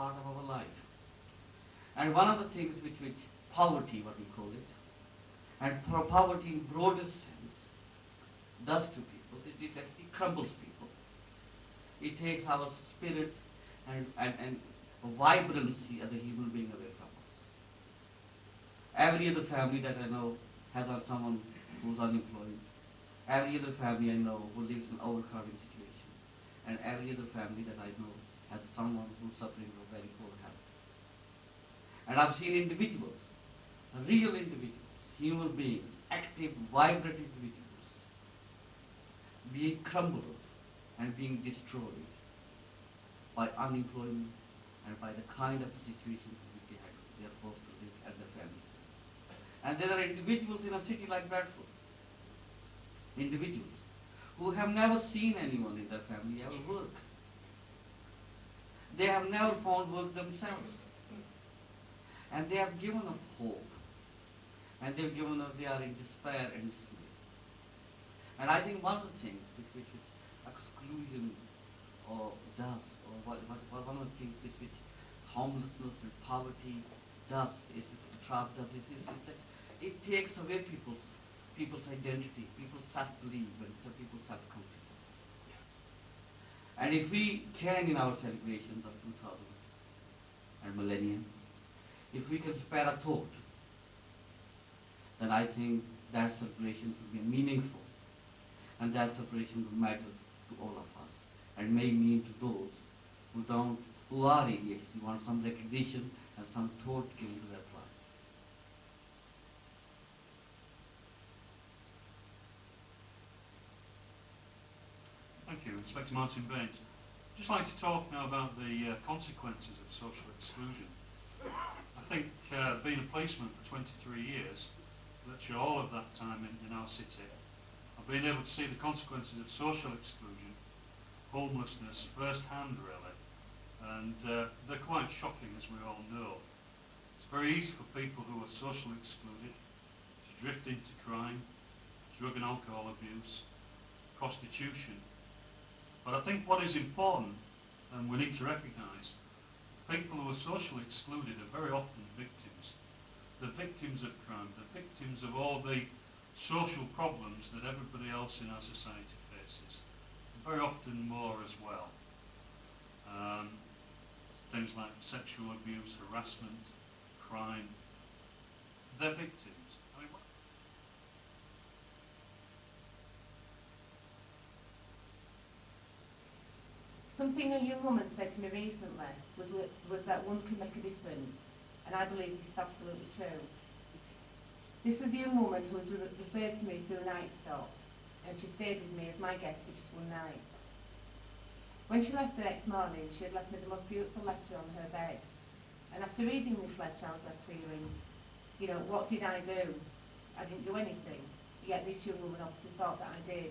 part of our life. And one of the things which poverty, what we call it, and poverty in broadest sense, does to people, it actually crumbles people. It takes our spirit and vibrancy as a human being away from us. Every other family that I know has someone who's unemployed. Every other family I know who lives in an overcrowding situation. And every other family that I know has someone who's suffering from very poor health. And I've seen individuals, real individuals, human beings, active, vibrant individuals, being crumbled and being destroyed by unemployment and by the kind of situations in which they are forced to live as their families. And there are individuals in a city like Bradford, individuals who have never seen anyone in their family ever work. They have never found work themselves. And they have given up hope. And they've given up, they are in despair and dismay. And I think one of the things which exclusion does, or one of the things which homelessness and poverty does, is that it takes away people's identity, people's self-belief, and people's self-confidence. And if we can, in our celebrations of 2000 and millennium, if we can spare a thought, then I think that celebration will be meaningful, and that celebration will matter to all of us, and may mean to those who are ADHD, want some recognition and some thought given to their life. Thank you. Inspector Martin Baines. I'd just like to talk now about the consequences of social exclusion. I think being a policeman for 23 years, virtually all of that time in our city, I've been able to see the consequences of social exclusion, homelessness, first-hand really, and they're quite shocking, as we all know. It's very easy for people who are socially excluded to drift into crime, drug and alcohol abuse, prostitution. But I think what is important, and we need to recognise, people who are socially excluded are very often victims. They're victims of crime, they're victims of all the social problems that everybody else in our society faces. Very often more as well. Things like sexual abuse, harassment, crime. They're victims. I mean, something a young woman said to me recently was that one can make a difference, and I believe this is absolutely true. This was a young woman who was referred to me through Nightstop, and she stayed with me as my guest for just one night. When she left the next morning, she had left me the most beautiful letter on her bed. And after reading this letter, I was left feeling, you know, what did I do? I didn't do anything. Yet this young woman obviously thought that I did.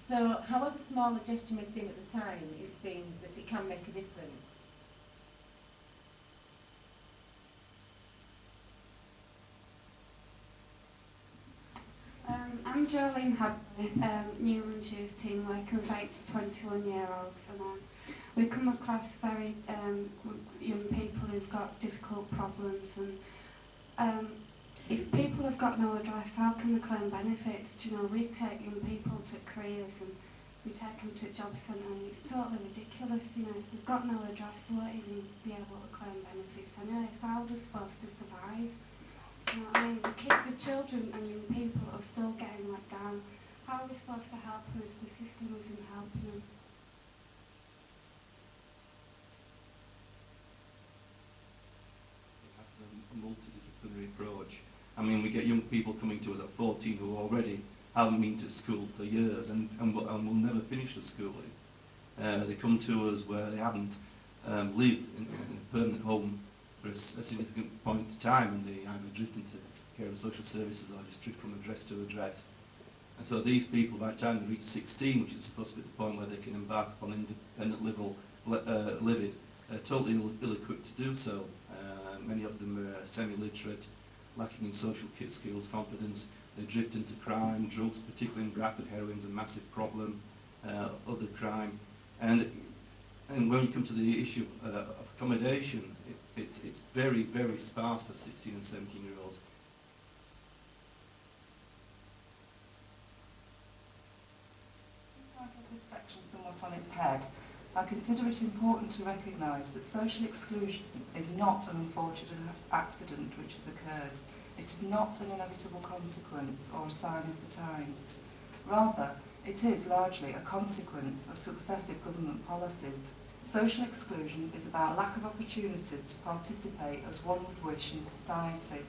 So, however small a gesture may seem at the time, it seems that it can make a difference. I'm Jolene Hadley, Newlands Youth Team, working with 8 to 21-year-olds, and we come across very young people who've got difficult problems, and if people have got no address, how can they claim benefits? Do you know, we take young people to careers and we take them to job centre, and it's totally ridiculous, you know, if they've got no address, they won't even be able to claim benefits anyway, so how are they supposed to survive? You know what I mean? The children and young people are still getting let down. How are we supposed to help them if the system isn't helping them? It has to be a multidisciplinary approach. I mean, we get young people coming to us at 14 who already haven't been to school for years and will never finish the schooling. They come to us where they haven't lived in a permanent home for a significant point of time, and they either drift into care of social services or just drift from address to address. And so these people, by the time they reach 16, which is supposed to be the point where they can embark upon independent living, are totally ill-equipped to do so. Many of them are semi-literate, lacking in social skills, confidence. They drift into crime, drugs, particularly in Bradford, heroin's a massive problem, other crime. And And when you come to the issue of accommodation, it's very, very sparse for 16 and 17-year-olds. To get this section somewhat on its head, I consider it important to recognise that social exclusion is not an unfortunate accident which has occurred. It is not an inevitable consequence or a sign of the times. Rather, it is largely a consequence of successive government policies. Social exclusion is about lack of opportunities to participate as one would wish in society.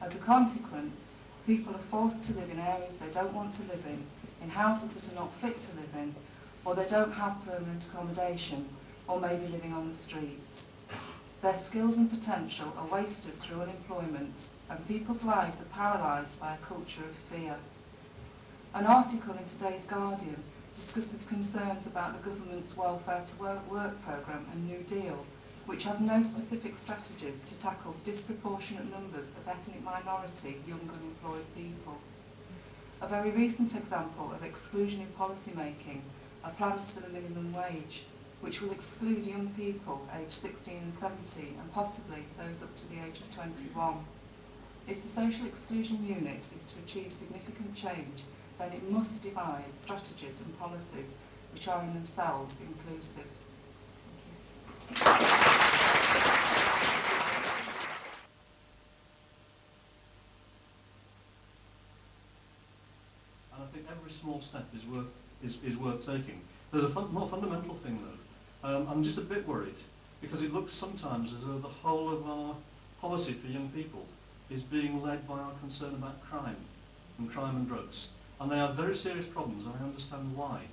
As a consequence, people are forced to live in areas they don't want to live in houses that are not fit to live in, or they don't have permanent accommodation, or may be living on the streets. Their skills and potential are wasted through unemployment, and people's lives are paralysed by a culture of fear. An article in today's Guardian discusses concerns about the government's Welfare to Work programme and New Deal, which has no specific strategies to tackle disproportionate numbers of ethnic minority young unemployed people. A very recent example of exclusion in policy making are plans for the minimum wage, which will exclude young people aged 16 and 17 and possibly those up to the age of 21. If the social exclusion unit is to achieve significant change, then it must devise strategies and policies which are in themselves inclusive. Thank you. And I think every small step is worth taking. There's a more fundamental thing though. I'm just a bit worried because it looks sometimes as though the whole of our policy for young people is being led by our concern about crime and drugs. And they are very serious problems, and I understand why.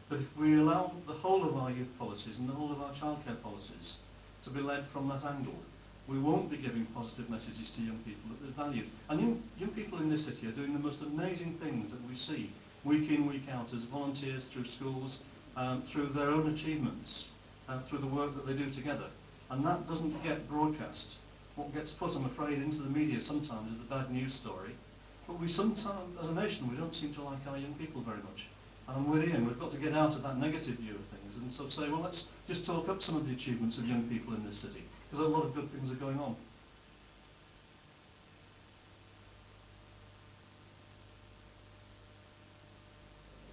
But if we allow the whole of our youth policies and the whole of our childcare policies to be led from that angle, we won't be giving positive messages to young people that they're valued. And young people in this city are doing the most amazing things that we see week in, week out as volunteers through schools, through their own achievements, through the work that they do together. And that doesn't get broadcast. What gets put, I'm afraid, into the media sometimes is the bad news story. But we sometimes, as a nation, we don't seem to like our young people very much. And I'm with Ian, we've got to get out of that negative view of things and sort of say, well, let's just talk up some of the achievements of young people in this city, because a lot of good things are going on.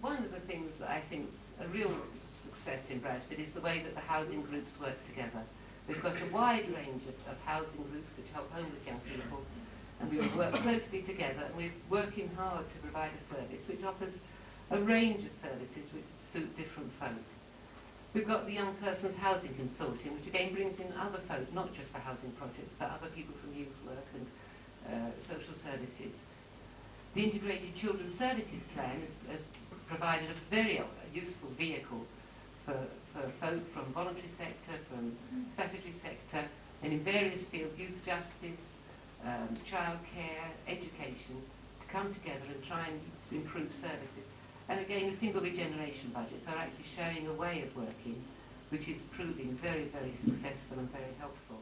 One of the things that I think is a real success in Bradford is the way that the housing groups work together. We've got a wide range of housing groups that help homeless young people, and we work closely together, and we're working hard to provide a service which offers a range of services which suit different folk. We've got the Young Persons Housing Consortium, which again brings in other folk, not just for housing projects, but other people from youth work and social services. The Integrated Children's Services Plan has provided a very useful vehicle for folk from voluntary sector, from statutory sector, and in various fields, youth justice, childcare, education, to come together and try and improve services. And again, the single regeneration budgets are actually showing a way of working which is proving very, very successful and very helpful.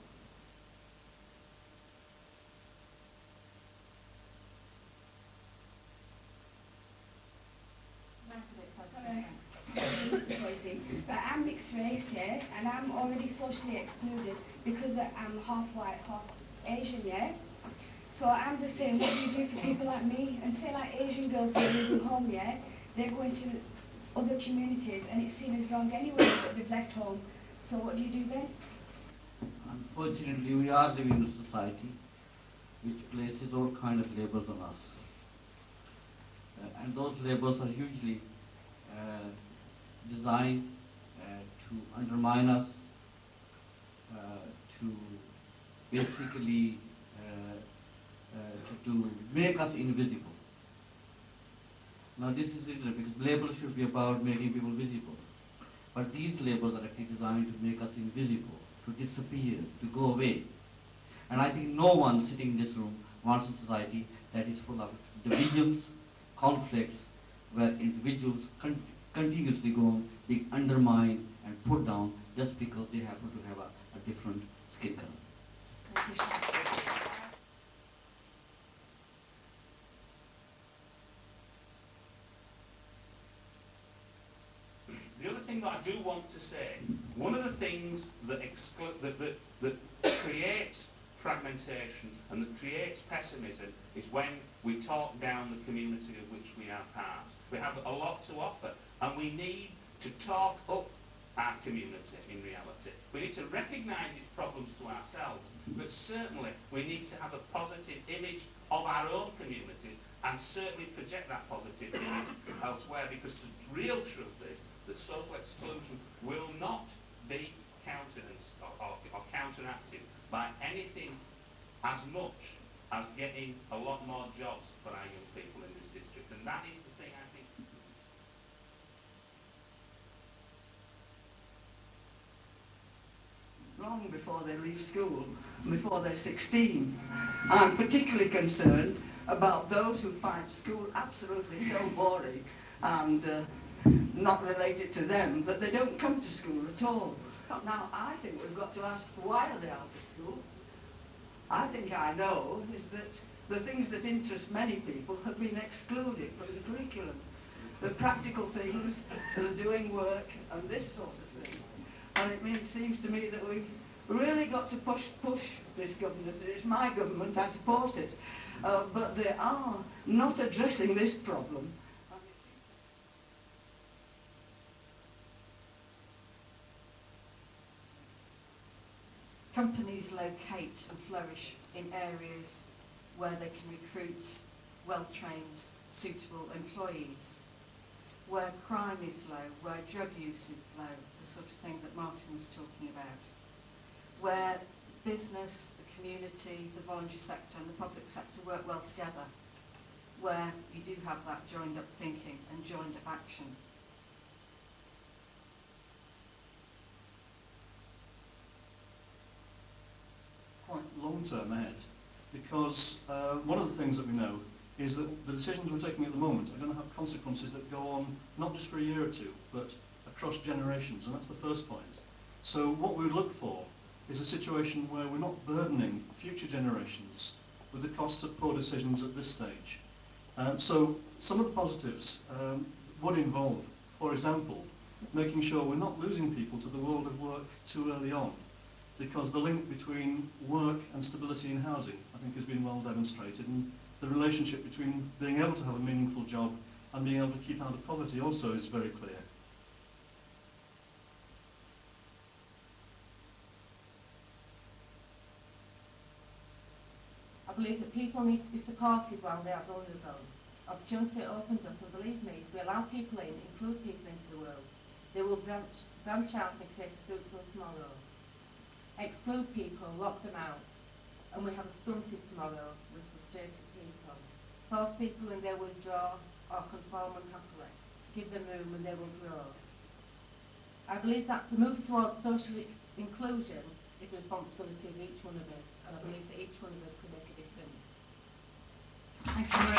But I'm mixed race here, and I'm already socially excluded because I'm half white, half Asian, yeah? So I'm just saying, what do you do for people like me? And say like Asian girls who are leaving home, yeah? They're going to other communities, and it's seen as wrong anyway that they've left home. So what do you do then? Unfortunately, we are living in a society which places all kind of labels on us. And those labels are hugely designed to undermine us, to basically to make us invisible. Now this is interesting because labels should be about making people visible. But these labels are actually designed to make us invisible, to disappear, to go away. And I think no one sitting in this room wants a society that is full of divisions, conflicts, where individuals continuously go on being undermined and put down just because they happen to have a different skin color. The other thing thing that I do want to say, one of the things that creates fragmentation and that creates pessimism is when we talk down the community of which we are part. We have a lot to offer, and we need to talk up our community in reality. We need to recognise its problems to ourselves, but certainly we need to have a positive image of our own communities and certainly project that positive image elsewhere, because the real truth is that social exclusion will not be countenanced or counteracted by anything as much as getting a lot more jobs for our young people in this district. And that is the thing I think. Long before they leave school, before they're 16. I'm particularly concerned about those who find school absolutely so boring and not related to them that they don't come to school at all. Now, I think we've got to ask, why are they out of school? I think I know is that the things that interest many people have been excluded from the curriculum. The practical things, the doing work and this sort of thing. And it seems to me that we've really got to push this government. It's my government, I support it. But they are not addressing this problem. Companies locate and flourish in areas where they can recruit well-trained, suitable employees, where crime is low, where drug use is low, the sort of thing that Martin was talking about, where business, the community, the voluntary sector and the public sector work well together, where you do have that joined-up thinking and joined-up action. Quite long-term ahead, because one of the things that we know is that the decisions we're taking at the moment are going to have consequences that go on not just for a year or two, but across generations, and that's the first point. So what we would look for is a situation where we're not burdening future generations with the costs of poor decisions at this stage. So some of the positives would involve, for example, making sure we're not losing people to the world of work too early on, because the link between work and stability in housing, I think, has been well demonstrated, and the relationship between being able to have a meaningful job and being able to keep out of poverty also is very clear. I believe that people need to be supported while they are vulnerable. Opportunity opens up, and believe me, if we allow people in, include people into the world, they will branch out and create a fruitful tomorrow. Exclude people, lock them out, and we have a stunted tomorrow with frustrated people. Force people and they will withdraw or conform unhappily. Give them room and they will grow. I believe that the move towards social inclusion is the responsibility of each one of us, and I believe that each one of us can make a difference. Thank you, Maria.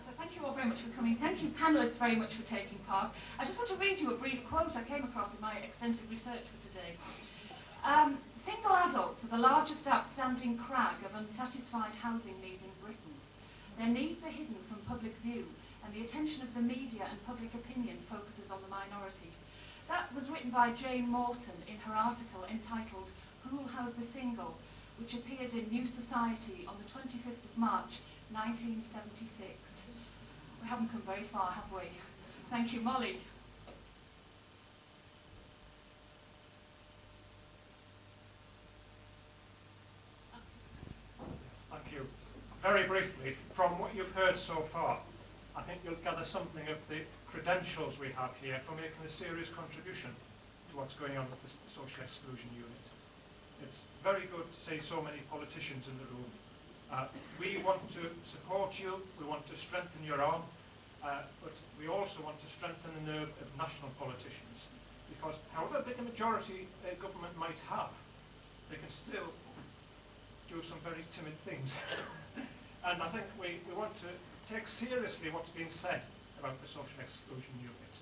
So thank you all very much for coming. Thank you, panellists, very much for taking part. I just want to read you a brief quote I came across in my extensive research for today. Single adults are the largest outstanding crag of unsatisfied housing need in Britain. Their needs are hidden from public view, and the attention of the media and public opinion focuses on the minority. That was written by Jane Morton in her article entitled Who'll House the Single, which appeared in New Society on the 25th of March 1976. We haven't come very far, have we? Thank you, Molly. Thank you. Very briefly, from what you've heard so far, I think you'll gather something of the credentials we have here for making a serious contribution to what's going on with the social exclusion unit. It's very good to see so many politicians in the room. We want to support you, we want to strengthen your arm, but we also want to strengthen the nerve of national politicians, because however big a majority a government might have, they can still do some very timid things. And I think we want to take seriously what's been said about the social exclusion unit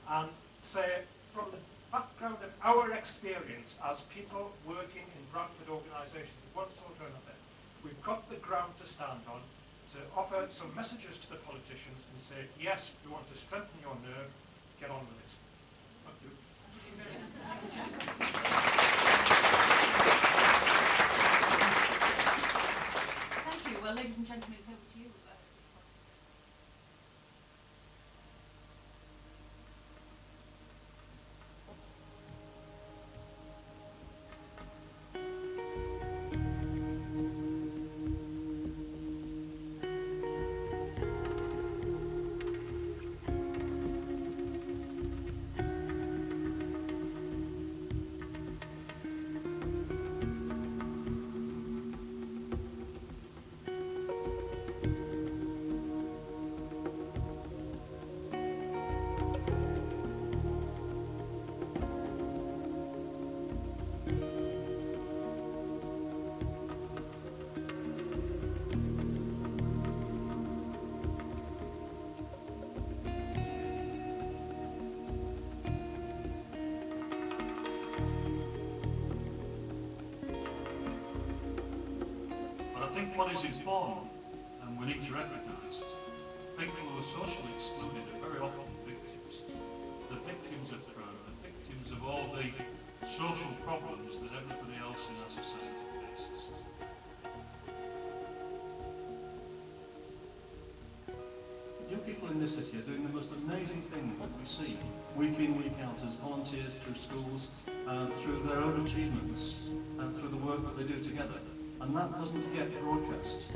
and say from the background of our experience as people working in Bradford organisations of one sort or another, we've got the ground to stand on to offer some messages to the politicians and say, yes, we want to strengthen your nerve, get on with it. Thank you. Thank you. Well, ladies and gentlemen, it's over to you. I think what is important, and we need to recognise, people who are socially excluded are very often victims. The victims of crime, the victims of all the social problems that everybody else in our society faces. Young people in this city are doing the most amazing things that we see week in, week out as volunteers through schools, through their own achievements, and through the work that they do together. And that doesn't get broadcast.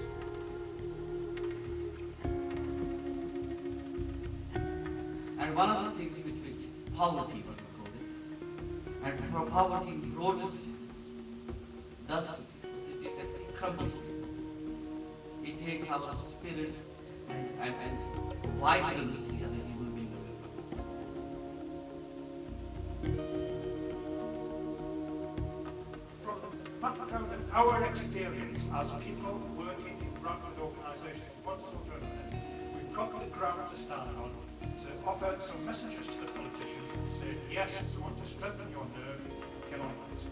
And one of the things which poverty, what we call it, and for poverty in broad sense, does to people, it actually crumbles people. It takes our spirit and vibrancy as a human being away from us. From the background of our experience as people working in Bradford organisations of one sort or another, we've got the ground to stand on to offer some messages to the politicians and say, yes, we want to strengthen your nerve, get on with it.